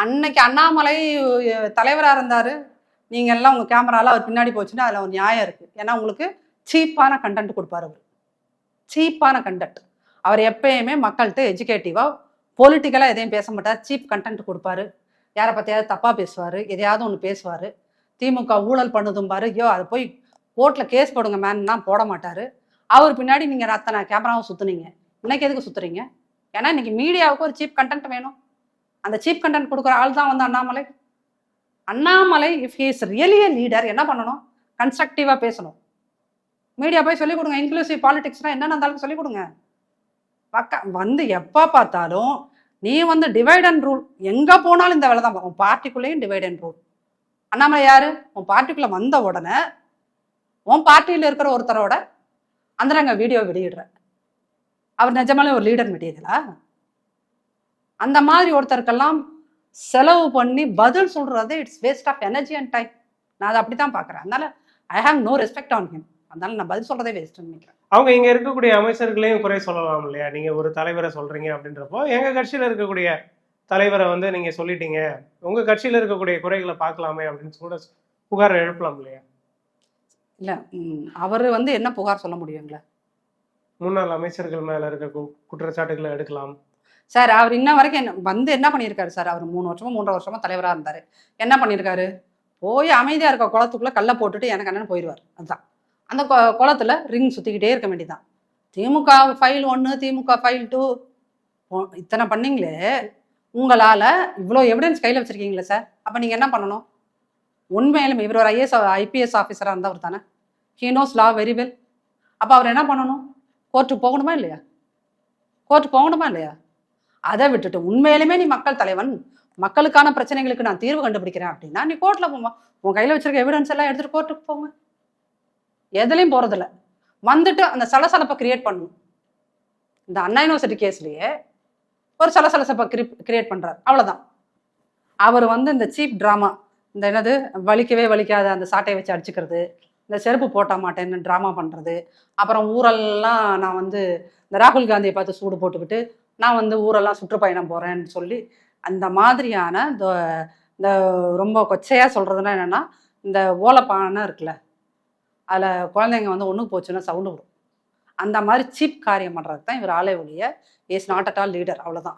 அன்னைக்கு அண்ணாமலை தலைவராக இருந்தார், நீங்கள் எல்லாம் உங்கள் கேமராலாம் அவர் பின்னாடி போச்சுன்னா அதில் ஒரு நியாயம் இருக்குது. ஏன்னா உங்களுக்கு சீப்பான கண்டென்ட் கொடுப்பார். அவர் சீப்பான கண்டென்ட். அவர் எப்பயுமே மக்கள்கிட்ட எஜுகேட்டிவாக பொலிட்டிக்கலாக எதையும் பேச மாட்டார். சீப் கண்டென்ட் கொடுப்பாரு. யாரை பற்றியாவது தப்பாக பேசுவார், எதையாவது ஒன்று பேசுவார். திமுக ஊழல் பண்ணுதும்பாரு, ஐயோ அதை போய் கோர்ட்டில் கேஸ் போடுங்க மேன்னா போட மாட்டார். அவர் பின்னாடி நீங்கள் அத்தனை கேமராவும் சுற்றுனீங்க. இன்னைக்கு எதுக்கு சுற்றுறீங்க? ஏன்னா இன்னைக்கு மீடியாவுக்கு ஒரு சீப் கண்டென்ட் வேணும். அந்த சீப் கண்டென்ட் கொடுக்குற ஆள் தான் வந்து Annamalai. Annamalai if he is really a leader என்ன பண்ணணும்? கன்ஸ்ட்ரக்டிவாக பேசணும். மீடியா போய் சொல்லிக் கொடுங்க. இன்க்ளூசிவ் பாலிடிக்ஸ்னால் என்னென்ன இருந்தாலும் சொல்லிக் கொடுங்க. வந்து எப்போ பார்த்தாலும் நீ வந்து டிவைட் அண்ட் ரூல், எங்கே போனாலும் இந்த வேலை தான். உன் பார்ட்டிக்குள்ளேயும் டிவைட் அண்ட் ரூல். அண்ணாமலை யாரு? உன் பார்ட்டிக்குள்ளே வந்த உடனே உன் பார்ட்டியில் இருக்கிற ஒருத்தரோட அந்தரங்க வீடியோ வெளியிடுற அவர் நிஜமாலே ஒரு லீடர் மெட்டீரியலா? அந்த மாதிரி ஒருத்தருக்கெல்லாம் செலவு பண்ணி பதில் சொல்றது it's waste of energy and time. நான் அதை அப்படித்தான் பார்க்குறேன். அதனால I have no respect on him. அதனால நான் பதில் சொல்றதே வேஸ்ட்னு நினைக்கிறேன். அவங்க இங்க இருக்கக்கூடிய அமைச்சர்களையும் குறை சொல்லலாம் இல்லையா? நீங்க ஒரு தலைவரை சொல்றீங்க அப்படின்றப்போ எங்க கட்சியில இருக்கக்கூடிய தலைவரை வந்து நீங்க சொல்லிட்டீங்க, உங்க கட்சியில இருக்கக்கூடிய குறைகளை பார்க்கலாமே அப்படின்னு கூட புகார் எழுப்பலாம் இல்லையா? இல்ல அவரு வந்து என்ன புகார் சொல்ல முடியுங்களா? முன்னாள் அமைச்சர்கள் மேல இருக்க குற்றச்சாட்டுகளை எடுக்கலாம் சார். அவர் இன்ன வரைக்கும் என்ன பண்ணியிருக்காரு சார்? அவர் 3 வருஷமா 3.5 வருஷமா தலைவராக இருந்தாரு. என்ன பண்ணியிருக்காரு? போய் அமைதியா இருக்க குளத்துக்குள்ள கல்லை போட்டுட்டு எனக்கு என்னன்னு போயிடுவார். அதுதான் அந்த குளத்துல ரிங் சுத்திக்கிட்டே இருக்க வேண்டியதான். திமுக ஃபைல் 1, திமுக ஃபைல் 2 இத்தனை பண்ணீங்களே, உங்களால இவ்வளோ எவிடன்ஸ் கையில் வச்சிருக்கீங்களே சார். அப்போ நீங்க என்ன பண்ணணும்? உண்மையிலும் இவர் ஒரு IPS ஆஃபீஸராக இருந்தவர் தானே. He knows law very well. அப்போ அவர் என்ன பண்ணணும்? கோர்ட்டுக்கு போகணுமா இல்லையா? கோர்ட்டு போகணுமா இல்லையா? அதை விட்டுட்டு உண்மையிலுமே நீ மக்கள் தலைவன், மக்களுக்கான பிரச்சனைகளுக்கு நான் தீர்வு கண்டுபிடிக்கிறேன் அப்படின்னா நீ கோர்ட்டில் போமா. உன் கையில் வச்சிருக்க எவிடன்ஸ் எல்லாம் எடுத்துட்டு கோர்ட்டுக்கு போங்க. எதுலையும் போறதில்ல. வந்துட்டு அந்த சலசலப்பை கிரியேட் பண்ணணும். இந்த அண்ணா யூனிவர்சிட்டி கேஸ்லயே ஒரு சலசலப்பை கிரியேட் பண்றாரு, அவ்வளவுதான். அவர் வந்து இந்த சீப் டிராமா, இந்த என்னது வலிக்கவே வலிக்காத அந்த சாட்டையை வச்சு அடிச்சுக்கிறது, இந்த செருப்பு போட்ட மாட்டேன்னு ட்ராமா பண்ணுறது, அப்புறம் ஊரெல்லாம் நான் வந்து இந்த ராகுல் காந்தியை பார்த்து சூடு போட்டுக்கிட்டு நான் வந்து ஊரெல்லாம் சுற்றுப்பயணம் போகிறேன்னு சொல்லி அந்த மாதிரியான இந்த ரொம்ப கொச்சையாக சொல்கிறதுனா என்னென்னா, இந்த ஓலைப்பானை இருக்குல்ல, அதில் குழந்தைங்க வந்து ஒன்றுக்கு போச்சுன்னா சவுண்டு வரும். அந்த மாதிரி சீப் காரியம் பண்ணுறது தான் இவர் ஆலை ஒழிய is not at all leader. அவ்வளோதான்.